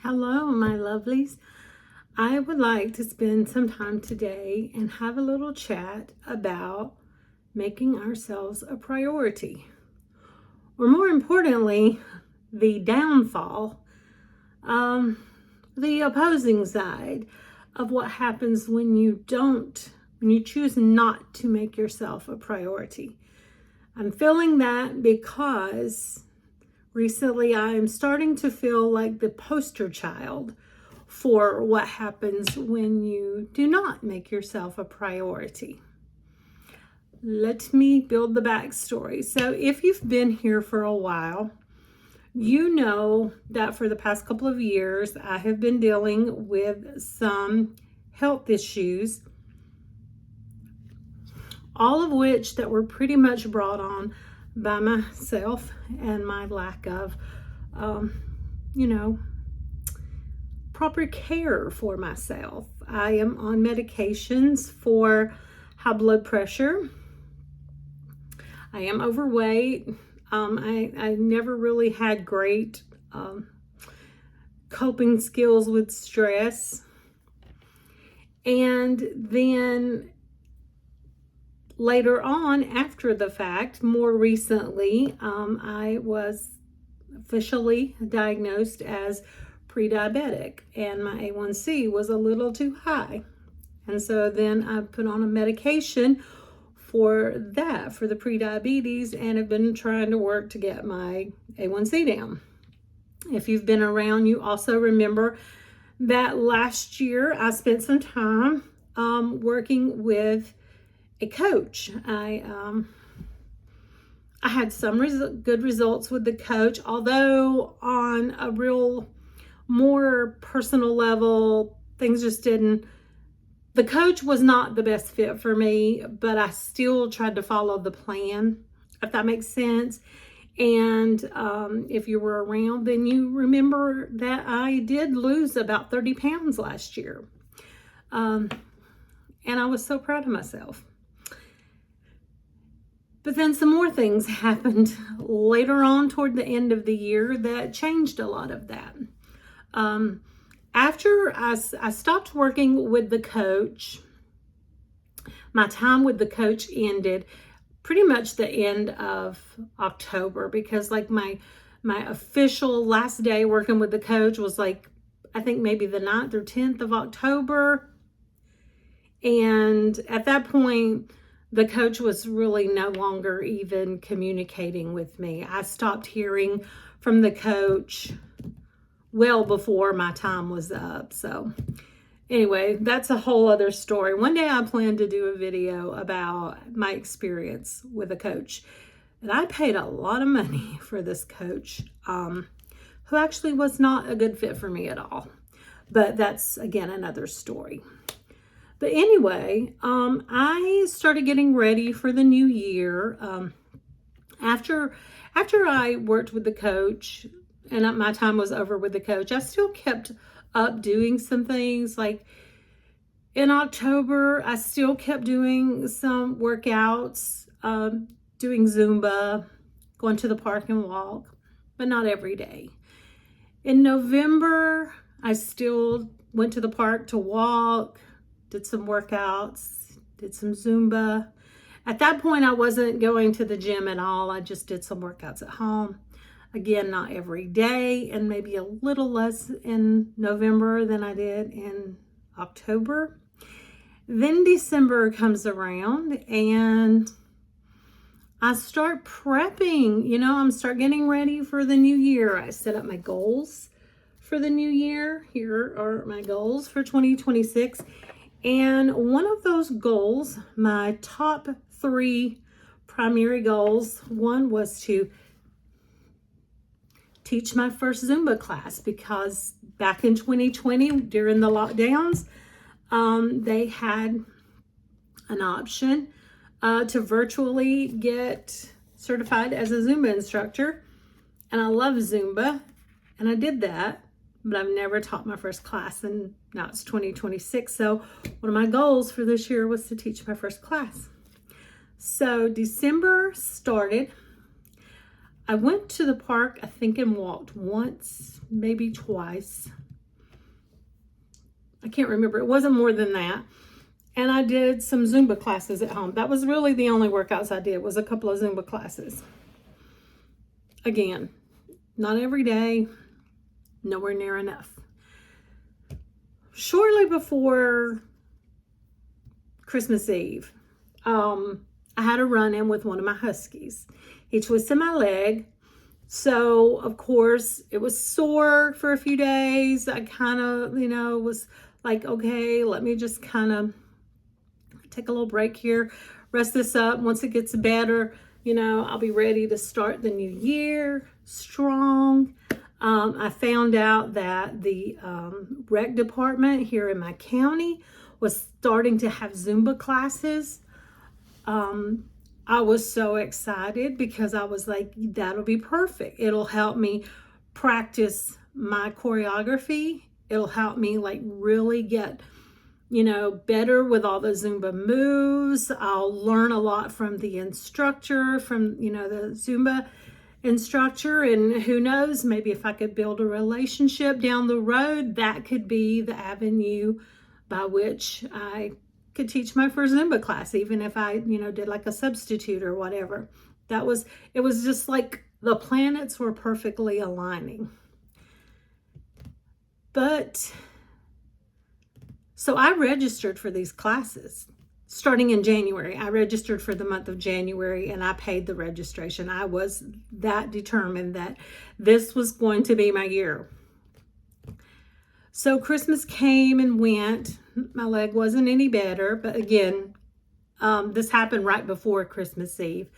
Hello, my lovelies. I would like to spend some time today and have a little chat about making ourselves a priority. Or more importantly, the downfall, the opposing side of what happens when you choose not to make yourself a priority. I'm feeling that because recently I'm starting to feel like the poster child for what happens when you do not make yourself a priority. Let me build the backstory. So if you've been here for a while, you know that for the past couple of years, I have been dealing with some health issues, all of which that were pretty much brought on by myself and my lack of, proper care for myself. I am on medications for high blood pressure. I am overweight. I never really had great coping skills with stress. And then later on, after the fact, more recently, I was officially diagnosed as pre-diabetic, and my A1C was a little too high. And so then I put on a medication for that, for the pre-diabetes, and have been trying to work to get my A1C down. If you've been around, you also remember that last year I spent some time working with a coach. I had some good results with the coach, although on a real more personal level, things just didn't. The coach was not the best fit for me, but I still tried to follow the plan, if that makes sense. And if you were around, then you remember that I did lose about 30 pounds last year. And I was so proud of myself. But then some more things happened later on toward the end of the year that changed a lot of that. After I stopped working with the coach, my time with the coach ended pretty much the end of October, because like my official last day working with the coach was like, I think maybe the 9th or 10th of October. And at that point, the coach was really no longer even communicating with me. I stopped hearing from the coach well before my time was up. So anyway, that's a whole other story. One day I plan to do a video about my experience with a coach. And I paid a lot of money for this coach, who actually was not a good fit for me at all. But that's, again, another story. But anyway, I started getting ready for the new year. After I worked with the coach and my time was over with the coach, I still kept up doing some things. Like in October, I still kept doing some workouts, doing Zumba, going to the park and walk, but not every day. In November, I still went to the park to walk, did some workouts, did some Zumba. At that point, I wasn't going to the gym at all. I just did some workouts at home. Again, not every day, and maybe a little less in November than I did in October. Then December comes around and I start prepping. I'm start getting ready for the new year. I set up my goals for the new year. Here are my goals for 2026. And one of those goals, my top 3 primary goals, one was to teach my first Zumba class, because back in 2020 during the lockdowns, they had an option to virtually get certified as a Zumba instructor. And I love Zumba, and I did that, but I've never taught my first class, and now it's 2026. So one of my goals for this year was to teach my first class. So December started. I went to the park, I think, and walked once, maybe twice. I can't remember. It wasn't more than that. And I did some Zumba classes at home. That was really the only workouts I did, was a couple of Zumba classes. Again, not every day, nowhere near enough. Shortly before Christmas Eve, I had a run-in with one of my Huskies. He twisted my leg. So, of course, it was sore for a few days. I kind of, was like, okay, let me just kind of take a little break here, rest this up. Once it gets better, I'll be ready to start the new year strong. I found out that the rec department here in my county was starting to have Zumba classes. I was so excited because I was like, that'll be perfect. It'll help me practice my choreography. It'll help me like really get, better with all the Zumba moves. I'll learn a lot from the instructor, from, the Zumba instructor. And who knows, maybe if I could build a relationship down the road, that could be the avenue by which I could teach my first Zumba class, even if I, did like a substitute or whatever. It was just like the planets were perfectly aligning. But, so I registered for these classes starting in January. I registered for the month of January and I paid the registration. I was that determined that this was going to be my year. So Christmas came and went. My leg wasn't any better, but again, this happened right before Christmas Eve.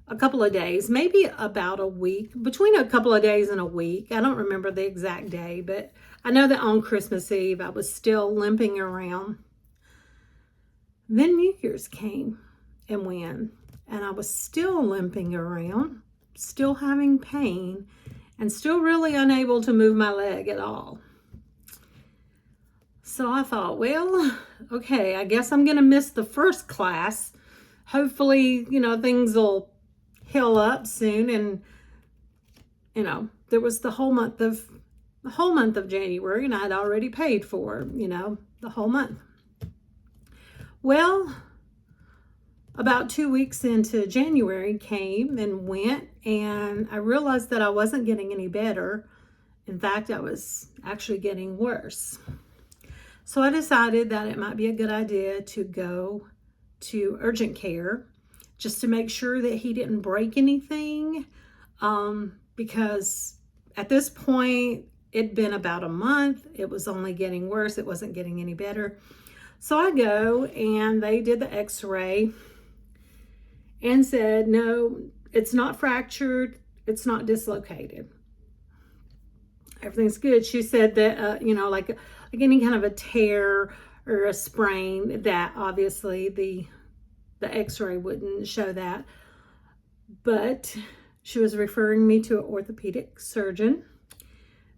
A couple of days, maybe about a week, between a couple of days and a week. I don't remember the exact day, but I know that on Christmas Eve, I was still limping around. Then New Year's came and went, and I was still limping around, still having pain, and still really unable to move my leg at all. So I thought, well, okay, I guess I'm going to miss the first class. Hopefully, things will heal up soon. And, there was the whole month of January, and I'd already paid for, the whole month. Well, about 2 weeks into January came and went, and I realized that I wasn't getting any better. In fact, I was actually getting worse. So I decided that it might be a good idea to go to urgent care just to make sure that he didn't break anything, because at this point, it'd been about a month. It was only getting worse. It wasn't getting any better. So I go and they did the x-ray and said, no, it's not fractured. It's not dislocated. Everything's good. She said that, like any kind of a tear or a sprain, that obviously the x-ray wouldn't show that. But she was referring me to an orthopedic surgeon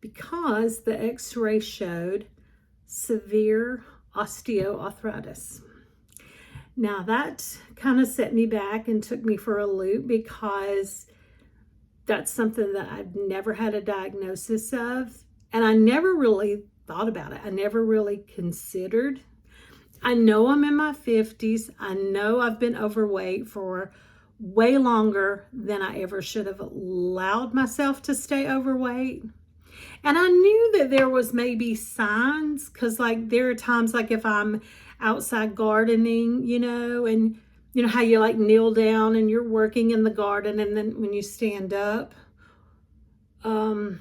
because the x-ray showed severe osteoarthritis. Now that kind of set me back and took me for a loop, because that's something that I've never had a diagnosis of, and I never really thought about it. I never really considered. I know I'm in my 50s. I know I've been overweight for way longer than I ever should have allowed myself to stay overweight. And I knew that there was maybe signs, because like there are times like if I'm outside gardening, and how you like kneel down and you're working in the garden, and then when you stand up, then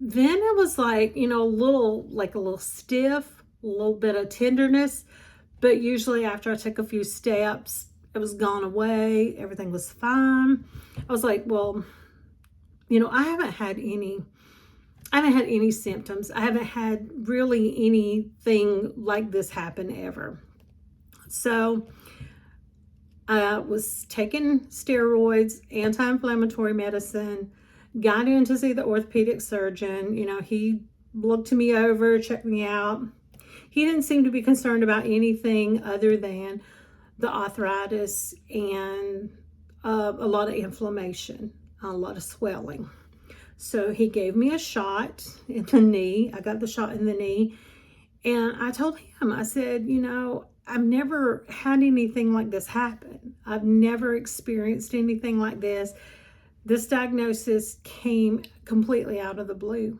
it was like, a little stiff, a little bit of tenderness, but usually after I took a few steps, it was gone away. Everything was fine. I was like, well, I haven't had any symptoms. I haven't had really anything like this happen ever. So I was taking steroids, anti-inflammatory medicine, got in to see the orthopedic surgeon. He looked me over, checked me out. He didn't seem to be concerned about anything other than the arthritis and a lot of inflammation, a lot of swelling. So he gave me a shot in the knee. I got the shot in the knee. And I told him, I said, you know, I've never had anything like this happen. I've never experienced anything like this. This diagnosis came completely out of the blue.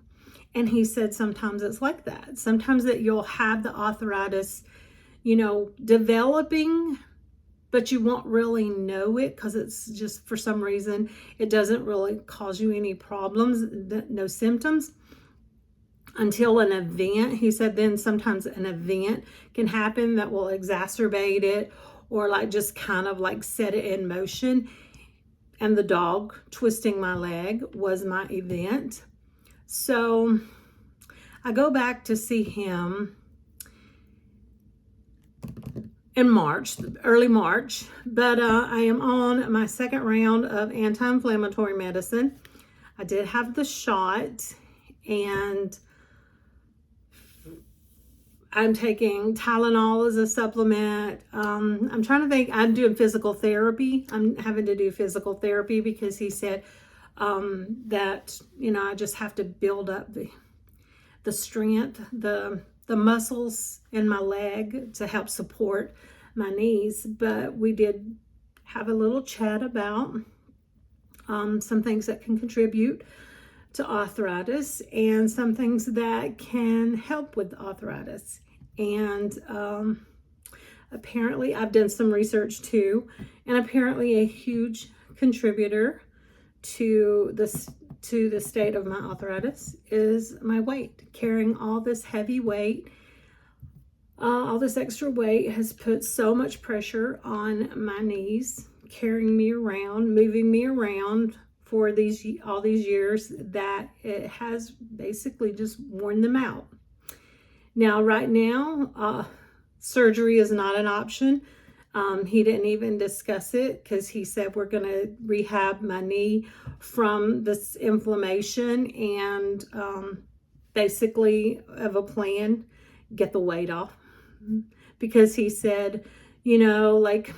And he said, sometimes it's like that. Sometimes that you'll have the arthritis, you know, developing, but you won't really know it because it's just, for some reason, it doesn't really cause you any problems, no symptoms until an event. He said then sometimes an event can happen that will exacerbate it, or like just kind of like set it in motion. And the dog twisting my leg was my event. So I go back to see him in March, early March, but I am on my second round of anti-inflammatory medicine. I did have the shot, and I'm taking Tylenol as a supplement. I'm trying to think, I'm doing physical therapy. I'm having to do physical therapy because he said that, you know, I just have to build up the strength, the muscles in my leg to help support my knees. But we did have a little chat about some things that can contribute to arthritis and some things that can help with arthritis. And apparently I've done some research too, and apparently a huge contributor to the state of my arthritis is my weight. Carrying all this heavy weight, all this extra weight has put so much pressure on my knees, carrying me around, moving me around for all these years, that it has basically just worn them out. Now, right now, surgery is not an option. He didn't even discuss it because he said we're going to rehab my knee from this inflammation and basically have a plan, get the weight off. Because he said, you know, like,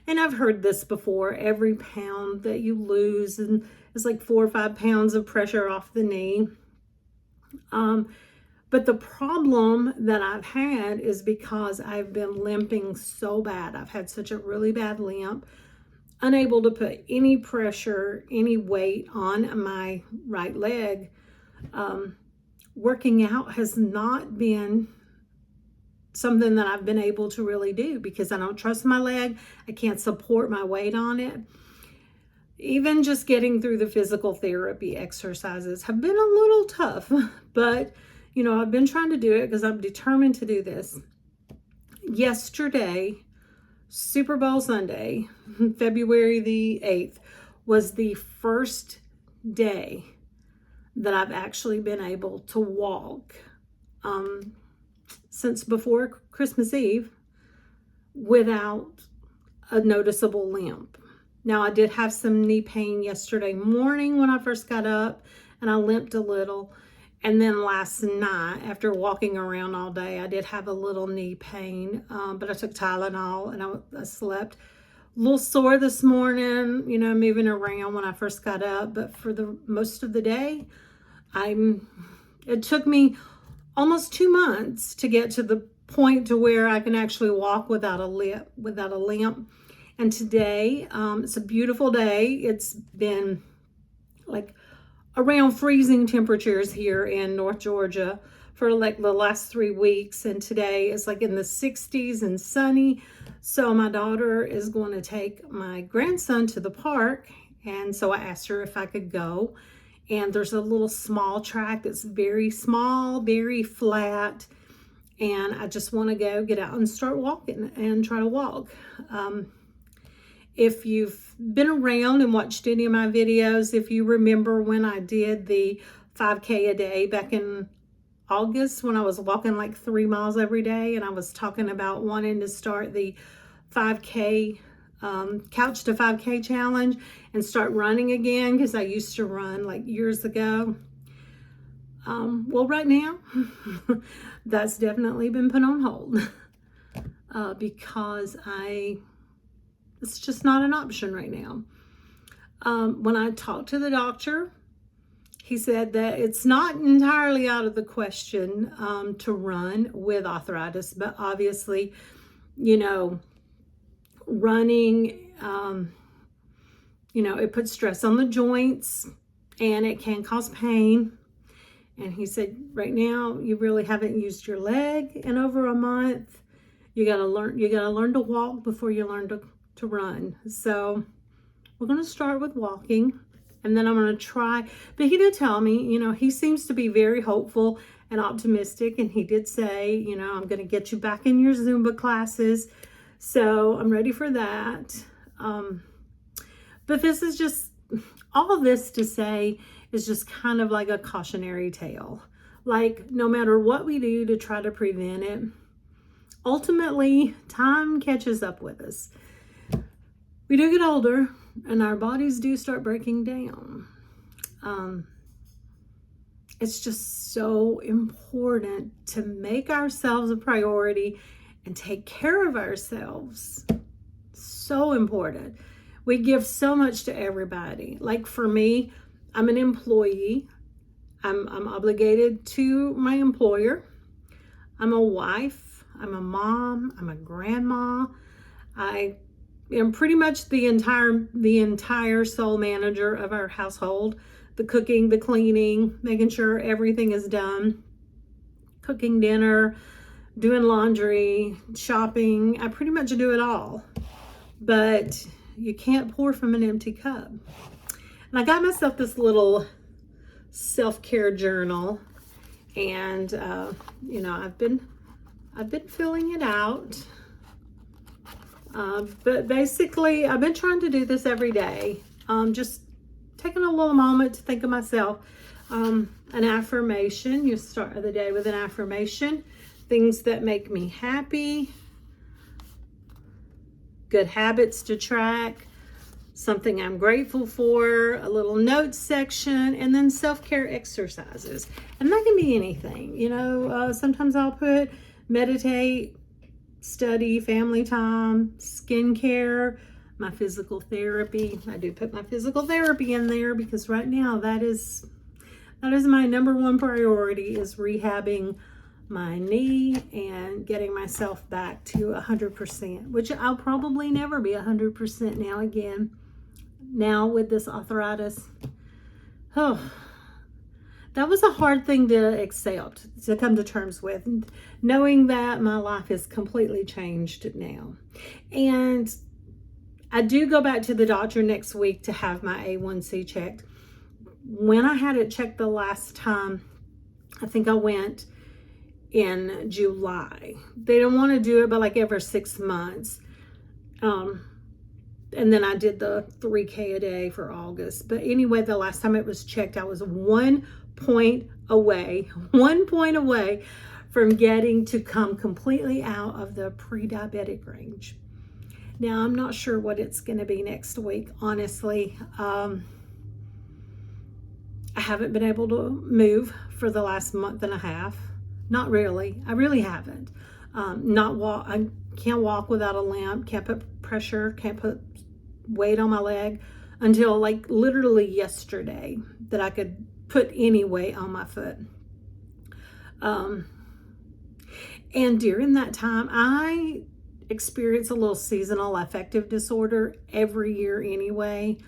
and I've heard this before, every pound that you lose and it's like 4 or 5 pounds of pressure off the knee. But the problem that I've had is because I've been limping so bad. I've had such a really bad limp, unable to put any pressure, any weight on my right leg. Working out has not been something that I've been able to really do because I don't trust my leg. I can't support my weight on it. Even just getting through the physical therapy exercises have been a little tough, but you know, I've been trying to do it because I'm determined to do this. Yesterday, Super Bowl Sunday, February the 8th, was the first day that I've actually been able to walk since before Christmas Eve without a noticeable limp. Now, I did have some knee pain yesterday morning when I first got up, and I limped a little. And then last night, after walking around all day, I did have a little knee pain, but I took Tylenol and I slept. A little sore this morning, you know, moving around when I first got up, but for the most of the day, it took me almost 2 months to get to the point to where I can actually walk without a limp. And today, it's a beautiful day. It's been like around freezing temperatures here in North Georgia for like the last 3 weeks. And today is like in the 60s and sunny. So my daughter is going to take my grandson to the park. And so I asked her if I could go. And there's a little small track that's very small, very flat. And I just want to go get out and start walking and try to walk. If you've been around and watched any of my videos, if you remember when I did the 5K a day back in August, when I was walking like 3 miles every day, and I was talking about wanting to start the 5K Couch to 5K challenge and start running again, because I used to run like years ago. Well, right now, that's definitely been put on hold because it's just not an option right now. When I talked to the doctor, he said that it's not entirely out of the question to run with arthritis, but obviously, you know, running, you know, it puts stress on the joints and it can cause pain. And he said, right now, you really haven't used your leg in over a month. You gotta learn to walk before you learn to run. So we're gonna start with walking, and then I'm gonna try. But he did tell me, you know, he seems to be very hopeful and optimistic, and he did say, you know, I'm gonna get you back in your Zumba classes. So I'm ready for that. But this is just, all of this to say is just kind of like a cautionary tale. Like, no matter what we do to try to prevent it, ultimately, time catches up with us. We do get older, and our bodies do start breaking down. It's just so important to make ourselves a priority and take care of ourselves. So important. We give so much to everybody. Like for me, I'm an employee. I'm obligated to my employer. I'm a wife. I'm a mom. I'm a grandma. I am pretty much the entire sole manager of our household. The cooking, the cleaning, making sure everything is done, cooking dinner, doing laundry, shopping. I pretty much do it all. But you can't pour from an empty cup. And I got myself this little self-care journal, and you know, I've been filling it out. But basically, I've been trying to do this every day. Just taking a little moment to think of myself. An affirmation. You start the day with an affirmation. Things that make me happy. Good habits to track. Something I'm grateful for. A little notes section. And then self-care exercises. And that can be anything. You know, sometimes I'll put meditate, study, family time, skincare, my physical therapy. I do put my physical therapy in there because right now that is my number one priority, is rehabbing my knee and getting myself back to 100%, which I'll probably never be 100% now again. Now with this arthritis, oh, that was a hard thing to accept, to come to terms with, knowing that my life is completely changed now. And I do go back to the doctor next week to have my A1C checked. When I had it checked the last time, I think I went in July. They don't want to do it, but like every 6 months. And then I did the 3K a day for August. But anyway, the last time it was checked, I was 1 point away from getting to come completely out of the pre-diabetic range. Now, I'm not sure what it's going to be next week, honestly. I haven't been able to move for the last month and a half. Not really. I really haven't. I can't walk without a limp, can't put pressure, can't put weight on my leg until like literally yesterday that I could put any weight on my foot. And during that time, I experience a little seasonal affective disorder every year anyway.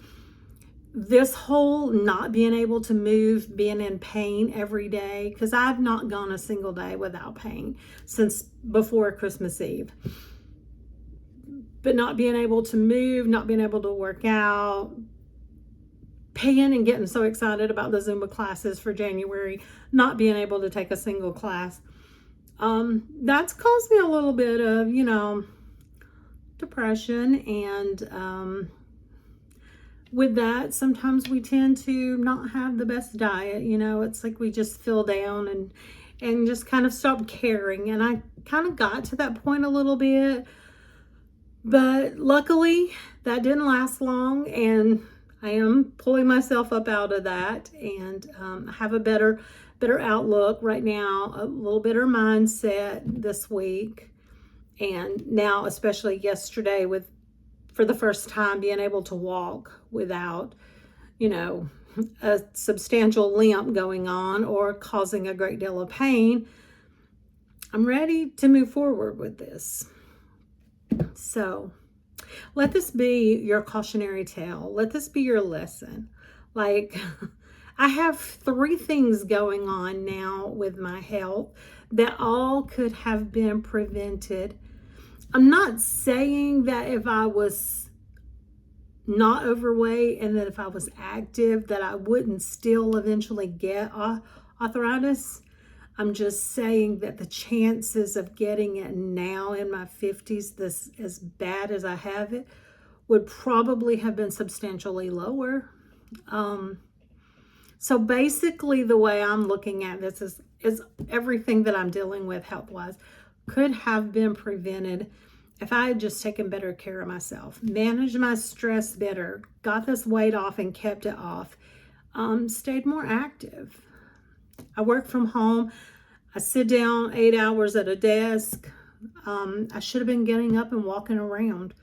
This whole not being able to move, being in pain every day, because I've not gone a single day without pain since before Christmas Eve. But not being able to move, not being able to work out, paying and getting so excited about the Zumba classes for January, not being able to take a single class. That's caused me a little bit of, you know, depression. And with that, sometimes we tend to not have the best diet. You know, it's like we just feel down and just kind of stop caring. And I kind of got to that point a little bit. But luckily, that didn't last long, and I am pulling myself up out of that, and have a better outlook right now, a little better mindset this week. And now, especially yesterday, for the first time being able to walk without, you know, a substantial limp going on or causing a great deal of pain, I'm ready to move forward with this. So let this be your cautionary tale. Let this be your lesson. Like, I have 3 things going on now with my health that all could have been prevented. I'm not saying that if I was not overweight and that if I was active that I wouldn't still eventually get arthritis. I'm just saying that the chances of getting it now in my 50s, this as bad as I have it, would probably have been substantially lower. So basically the way I'm looking at this is everything that I'm dealing with health-wise could have been prevented if I had just taken better care of myself, managed my stress better, got this weight off and kept it off, stayed more active. I work from home. I sit down 8 hours at a desk. I should have been getting up and walking around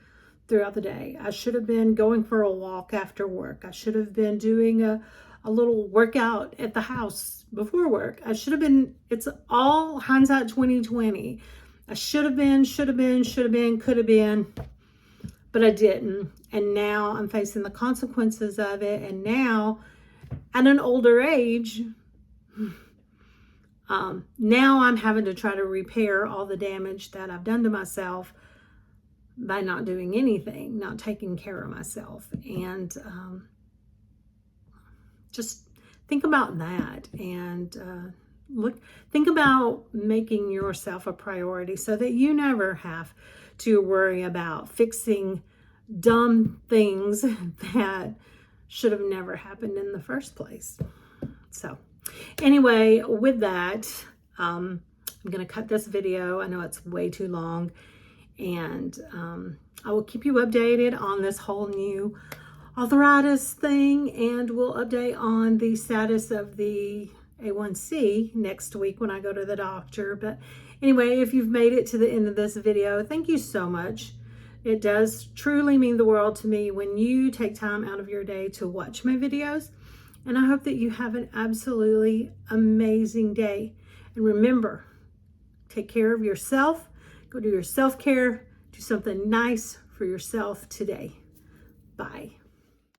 throughout the day. I should have been going for a walk after work. I should have been doing a little workout at the house before work. I should have been, it's all hindsight 2020. I should have been, could have been, but I didn't. And now I'm facing the consequences of it. And now at an older age, now I'm having to try to repair all the damage that I've done to myself by not doing anything, not taking care of myself. And just think about that and think about making yourself a priority so that you never have to worry about fixing dumb things that should have never happened in the first place. So anyway, with that, I'm going to cut this video. I know it's way too long, and I will keep you updated on this whole new arthritis thing, and we'll update on the status of the A1C next week when I go to the doctor. But anyway, if you've made it to the end of this video, thank you so much. It does truly mean the world to me when you take time out of your day to watch my videos. And I hope that you have an absolutely amazing day. And remember, take care of yourself. Go do your self-care. Do something nice for yourself today. Bye.